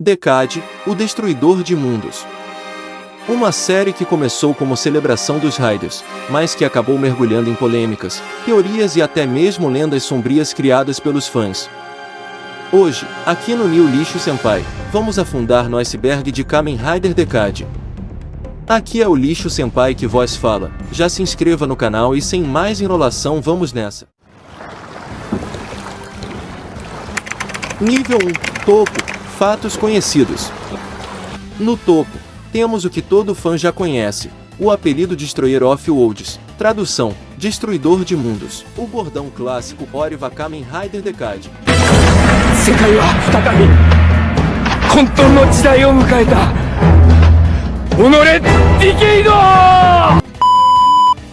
Decade, o Destruidor de Mundos. Uma série que começou como celebração dos Riders, mas que acabou mergulhando em polêmicas, teorias e até mesmo lendas sombrias criadas pelos fãs. Hoje, aqui no New Lixo Senpai, vamos afundar no iceberg de Kamen Rider Decade. Aqui é o Lixo Senpai que vos fala, já se inscreva no canal e sem mais enrolação vamos nessa. Nível 1, Topo. Fatos conhecidos. No topo, temos o que todo fã já conhece, o apelido Destroyer of Worlds, tradução, Destruidor de Mundos, o bordão clássico Oriva Kamen Rider Decade.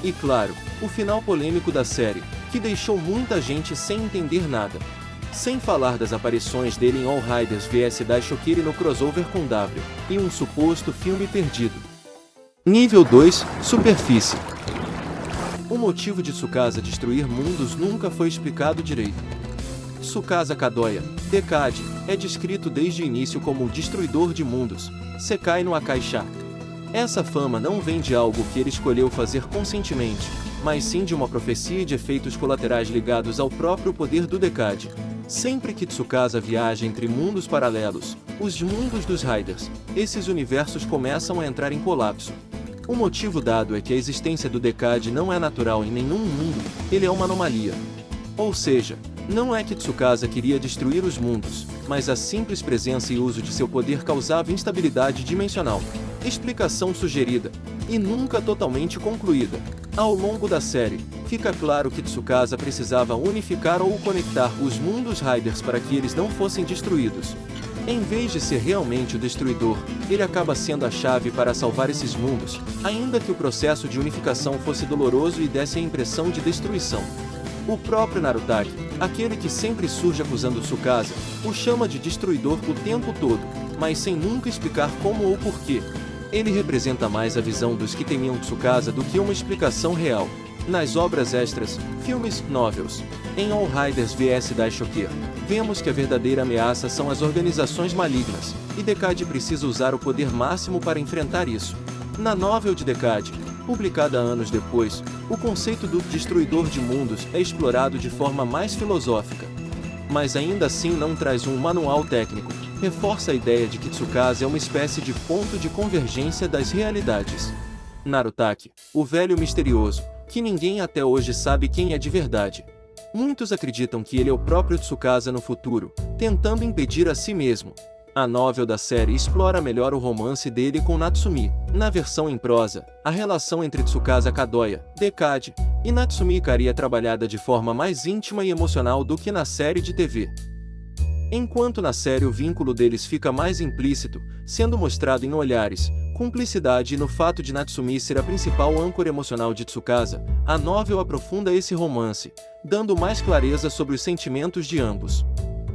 E claro, o final polêmico da série, que deixou muita gente sem entender nada. Sem falar das aparições dele em All Riders vs Daishokiri no crossover com W, e um suposto filme perdido. Nível 2, Superfície. O motivo de Tsukasa destruir mundos nunca foi explicado direito. Tsukasa Kadoya, Decade, é descrito desde o início como o destruidor de mundos, Sekai no Akaisha. Essa fama não vem de algo que ele escolheu fazer conscientemente, mas sim de uma profecia de efeitos colaterais ligados ao próprio poder do Decade. Sempre que Tsukasa viaja entre mundos paralelos, os mundos dos Riders, esses universos começam a entrar em colapso. O motivo dado é que a existência do Decade não é natural em nenhum mundo, ele é uma anomalia. Ou seja, não é que Tsukasa queria destruir os mundos, mas a simples presença e uso de seu poder causava instabilidade dimensional. Explicação sugerida, e nunca totalmente concluída. Ao longo da série, fica claro que Tsukasa precisava unificar ou conectar os mundos Riders para que eles não fossem destruídos. Em vez de ser realmente o destruidor, ele acaba sendo a chave para salvar esses mundos, ainda que o processo de unificação fosse doloroso e desse a impressão de destruição. O próprio Narutaki, aquele que sempre surge acusando Tsukasa, o chama de destruidor o tempo todo, mas sem nunca explicar como ou porquê. Ele representa mais a visão dos que temiam Tsukasa do que uma explicação real. Nas obras extras, filmes, novels, em All Riders vs Daishokiri, vemos que a verdadeira ameaça são as organizações malignas, e Decade precisa usar o poder máximo para enfrentar isso. Na novel de Decade, publicada anos depois, o conceito do Destruidor de Mundos é explorado de forma mais filosófica. Mas ainda assim não traz um manual técnico, reforça a ideia de que Tsukasa é uma espécie de ponto de convergência das realidades. Narutaki, o velho misterioso, que ninguém até hoje sabe quem é de verdade. Muitos acreditam que ele é o próprio Tsukasa no futuro, tentando impedir a si mesmo. A novel da série explora melhor o romance dele com Natsumi. Na versão em prosa, a relação entre Tsukasa Kadoya, Decade, e Natsumi Ikari é trabalhada de forma mais íntima e emocional do que na série de TV. Enquanto na série o vínculo deles fica mais implícito, sendo mostrado em olhares, cumplicidade e no fato de Natsumi ser a principal âncora emocional de Tsukasa, a novel aprofunda esse romance, dando mais clareza sobre os sentimentos de ambos.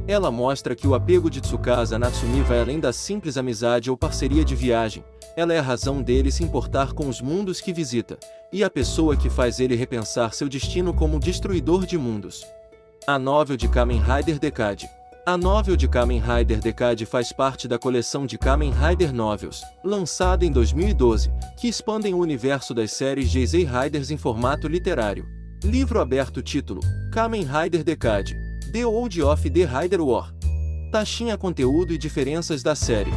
Ela mostra que o apego de Tsukasa a Natsumi vai além da simples amizade ou parceria de viagem, ela é a razão dele se importar com os mundos que visita, e a pessoa que faz ele repensar seu destino como destruidor de mundos. A novel de Kamen Rider Decade. A novel de Kamen Rider Decade faz parte da coleção de Kamen Rider Novels, lançada em 2012, que expandem o universo das séries JZ Riders em formato literário. Livro aberto título, Kamen Rider Decade, The Old of the Rider War. Taxinha conteúdo e diferenças da série.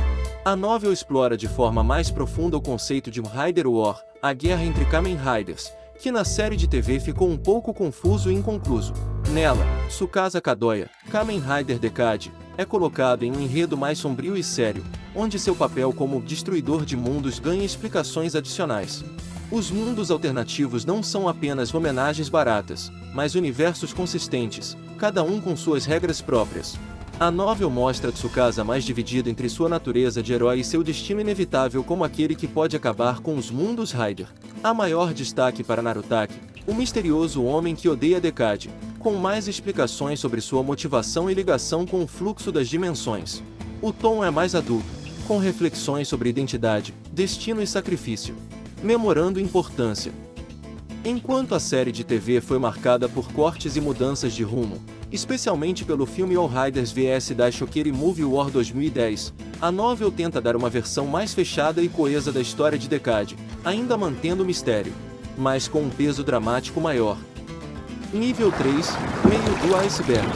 A novel explora de forma mais profunda o conceito de Rider War, a guerra entre Kamen Riders, que na série de TV ficou um pouco confuso e inconcluso. Nela, Tsukasa Kadoya, Kamen Rider Decade, é colocado em um enredo mais sombrio e sério, onde seu papel como destruidor de mundos ganha explicações adicionais. Os mundos alternativos não são apenas homenagens baratas, mas universos consistentes, cada um com suas regras próprias. A novel mostra Tsukasa mais dividido entre sua natureza de herói e seu destino inevitável como aquele que pode acabar com os mundos Rider. Há maior destaque para Narutaki, o misterioso homem que odeia Decade, com mais explicações sobre sua motivação e ligação com o fluxo das dimensões. O tom é mais adulto, com reflexões sobre identidade, destino e sacrifício, memorando importância. Enquanto a série de TV foi marcada por cortes e mudanças de rumo, especialmente pelo filme All Riders vs Daishokiri Movie War 2010, a novel tenta dar uma versão mais fechada e coesa da história de Decade, ainda mantendo o mistério, mas com um peso dramático maior. Nível 3, meio do iceberg.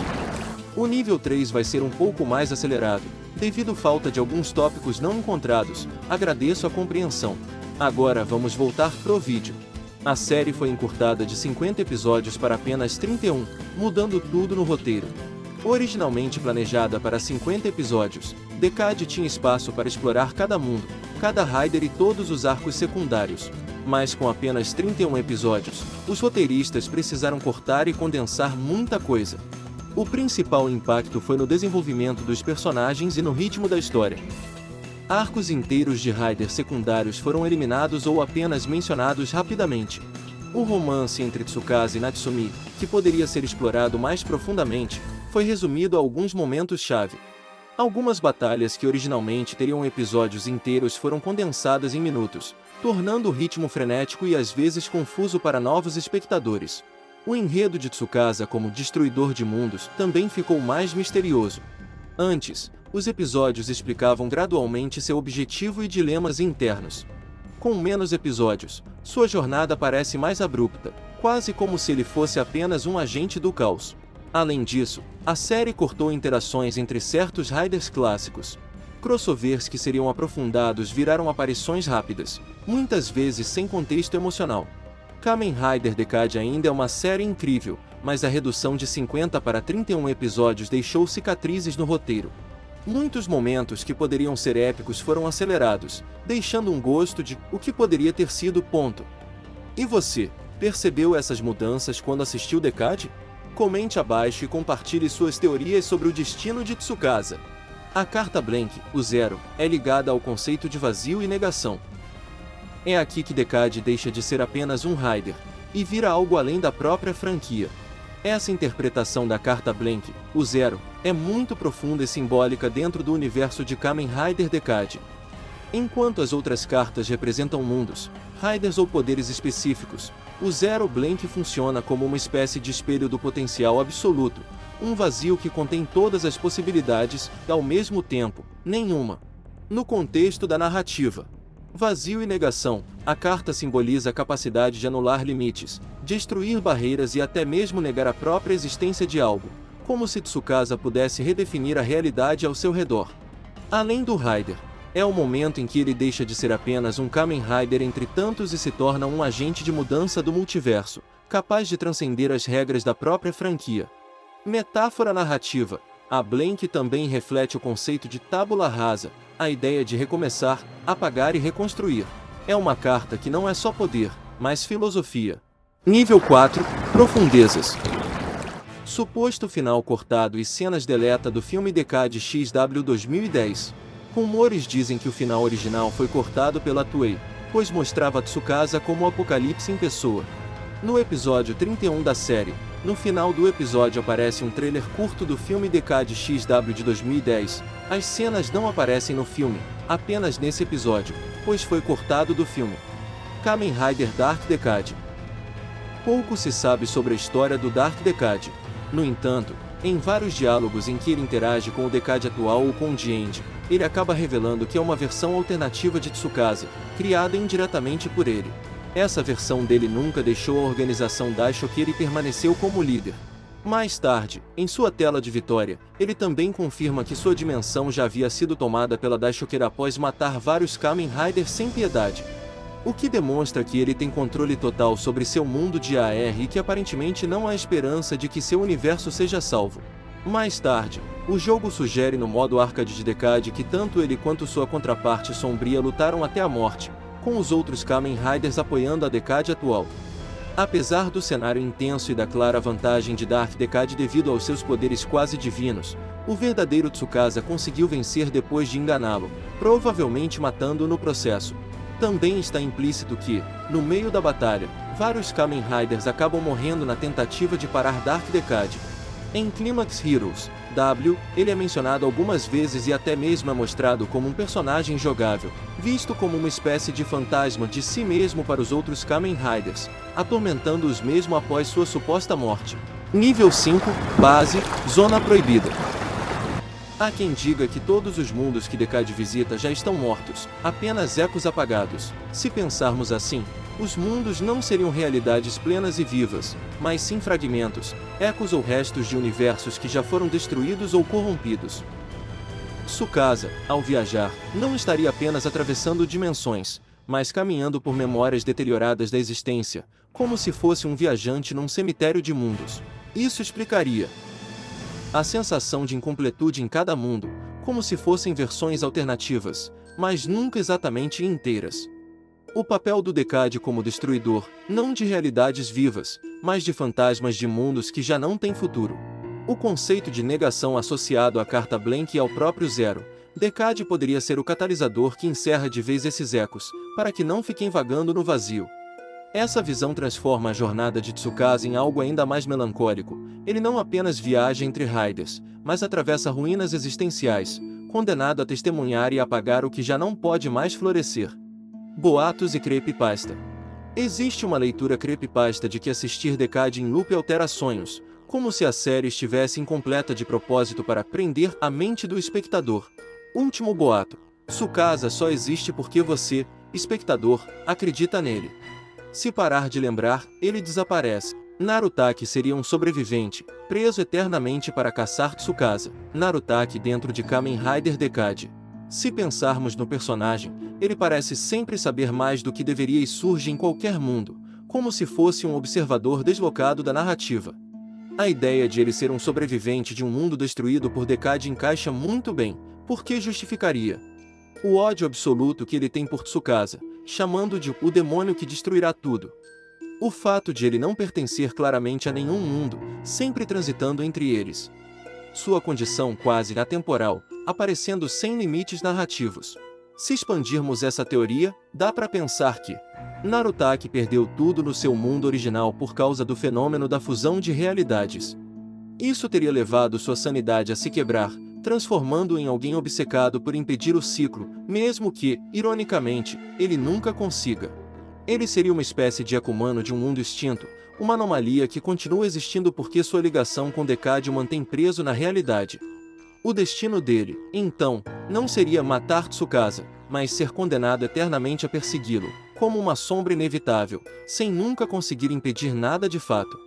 O nível 3 vai ser um pouco mais acelerado, devido à falta de alguns tópicos não encontrados. Agradeço a compreensão. Agora vamos voltar pro vídeo. A série foi encurtada de 50 episódios para apenas 31, mudando tudo no roteiro. Originalmente planejada para 50 episódios, Decade tinha espaço para explorar cada mundo, cada Rider e todos os arcos secundários. Mas com apenas 31 episódios, os roteiristas precisaram cortar e condensar muita coisa. O principal impacto foi no desenvolvimento dos personagens e no ritmo da história. Arcos inteiros de Riders secundários foram eliminados ou apenas mencionados rapidamente. O romance entre Tsukasa e Natsumi, que poderia ser explorado mais profundamente, foi resumido a alguns momentos-chave. Algumas batalhas que originalmente teriam episódios inteiros foram condensadas em minutos, tornando o ritmo frenético e às vezes confuso para novos espectadores. O enredo de Tsukasa como destruidor de mundos também ficou mais misterioso. Antes, os episódios explicavam gradualmente seu objetivo e dilemas internos. Com menos episódios, sua jornada parece mais abrupta, quase como se ele fosse apenas um agente do caos. Além disso, a série cortou interações entre certos Riders clássicos. Crossovers que seriam aprofundados viraram aparições rápidas, muitas vezes sem contexto emocional. Kamen Rider Decade ainda é uma série incrível, mas a redução de 50 para 31 episódios deixou cicatrizes no roteiro. Muitos momentos que poderiam ser épicos foram acelerados, deixando um gosto de o que poderia ter sido. E você, percebeu essas mudanças quando assistiu Decade? Comente abaixo e compartilhe suas teorias sobre o destino de Tsukasa. A carta Blank, o Zero, é ligada ao conceito de vazio e negação. É aqui que Decade deixa de ser apenas um Rider, e vira algo além da própria franquia. Essa interpretação da carta Blank, o Zero, é muito profunda e simbólica dentro do universo de Kamen Rider Decade. Enquanto as outras cartas representam mundos, Riders ou poderes específicos, o Zero Blank funciona como uma espécie de espelho do potencial absoluto, um vazio que contém todas as possibilidades, e ao mesmo tempo, nenhuma. No contexto da narrativa, vazio e negação, a carta simboliza a capacidade de anular limites, destruir barreiras e até mesmo negar a própria existência de algo, como se Tsukasa pudesse redefinir a realidade ao seu redor. Além do Rider, é o momento em que ele deixa de ser apenas um Kamen Rider entre tantos e se torna um agente de mudança do multiverso, capaz de transcender as regras da própria franquia. Metáfora narrativa, a Blank também reflete o conceito de tábula rasa, a ideia de recomeçar, apagar e reconstruir. É uma carta que não é só poder, mas filosofia. Nível 4, Profundezas. Suposto final cortado e cenas deleta do filme Decade XW 2010. Rumores dizem que o final original foi cortado pela Toei, pois mostrava Tsukasa como o Apocalipse em pessoa. No episódio 31 da série, no final do episódio aparece um trailer curto do filme Decade XW de 2010. As cenas não aparecem no filme, apenas nesse episódio, pois foi cortado do filme. Kamen Rider Dark Decade. Pouco se sabe sobre a história do Dark Decade. No entanto, em vários diálogos em que ele interage com o Decade atual ou com o The-End, ele acaba revelando que é uma versão alternativa de Tsukasa, criada indiretamente por ele. Essa versão dele nunca deixou a organização Daishokiri e permaneceu como líder. Mais tarde, em sua tela de vitória, ele também confirma que sua dimensão já havia sido tomada pela Daishokiri após matar vários Kamen Riders sem piedade. O que demonstra que ele tem controle total sobre seu mundo de AR e que aparentemente não há esperança de que seu universo seja salvo. Mais tarde, o jogo sugere no modo arcade de Decade que tanto ele quanto sua contraparte sombria lutaram até a morte, com os outros Kamen Riders apoiando a Decade atual. Apesar do cenário intenso e da clara vantagem de Dark Decade devido aos seus poderes quase divinos, o verdadeiro Tsukasa conseguiu vencer depois de enganá-lo, provavelmente matando-o no processo. Também está implícito que, no meio da batalha, vários Kamen Riders acabam morrendo na tentativa de parar Dark Decade. Em Climax Heroes W, ele é mencionado algumas vezes e até mesmo é mostrado como um personagem jogável, visto como uma espécie de fantasma de si mesmo para os outros Kamen Riders, atormentando-os mesmo após sua suposta morte. Nível 5, Base, Zona Proibida. Há quem diga que todos os mundos que Decade visita já estão mortos, apenas ecos apagados. Se pensarmos assim, os mundos não seriam realidades plenas e vivas, mas sim fragmentos, ecos ou restos de universos que já foram destruídos ou corrompidos. Tsukasa, ao viajar, não estaria apenas atravessando dimensões, mas caminhando por memórias deterioradas da existência, como se fosse um viajante num cemitério de mundos. Isso explicaria a sensação de incompletude em cada mundo, como se fossem versões alternativas, mas nunca exatamente inteiras. O papel do Decade como destruidor, não de realidades vivas, mas de fantasmas de mundos que já não têm futuro. O conceito de negação associado à carta blank e ao próprio Zero, Decade poderia ser o catalisador que encerra de vez esses ecos, para que não fiquem vagando no vazio. Essa visão transforma a jornada de Tsukasa em algo ainda mais melancólico. Ele não apenas viaja entre Riders, mas atravessa ruínas existenciais, condenado a testemunhar e apagar o que já não pode mais florescer. Boatos e creepypasta. Existe uma leitura creepypasta de que assistir Decade em loop altera sonhos, como se a série estivesse incompleta de propósito para prender a mente do espectador. Último boato. Tsukasa só existe porque você, espectador, acredita nele. Se parar de lembrar, ele desaparece. Narutaki seria um sobrevivente, preso eternamente para caçar Tsukasa. Narutaki dentro de Kamen Rider Decade. Se pensarmos no personagem, ele parece sempre saber mais do que deveria e surge em qualquer mundo, como se fosse um observador deslocado da narrativa. A ideia de ele ser um sobrevivente de um mundo destruído por Decade encaixa muito bem, porque justificaria o ódio absoluto que ele tem por Tsukasa, chamando de o demônio que destruirá tudo. O fato de ele não pertencer claramente a nenhum mundo, sempre transitando entre eles. Sua condição quase atemporal, aparecendo sem limites narrativos. Se expandirmos essa teoria, dá para pensar que Narutaki perdeu tudo no seu mundo original por causa do fenômeno da fusão de realidades. Isso teria levado sua sanidade a se quebrar, transformando-o em alguém obcecado por impedir o ciclo, mesmo que, ironicamente, ele nunca consiga. Ele seria uma espécie de Akumano de um mundo extinto, uma anomalia que continua existindo porque sua ligação com Decade o mantém preso na realidade. O destino dele, então, não seria matar Tsukasa, mas ser condenado eternamente a persegui-lo, como uma sombra inevitável, sem nunca conseguir impedir nada de fato.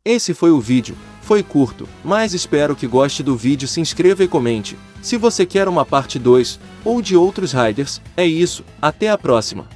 Esse foi o vídeo. Foi curto, mas espero que goste do vídeo. Se inscreva e comente. Se você quer uma parte 2, ou de outros Riders, é isso, até a próxima.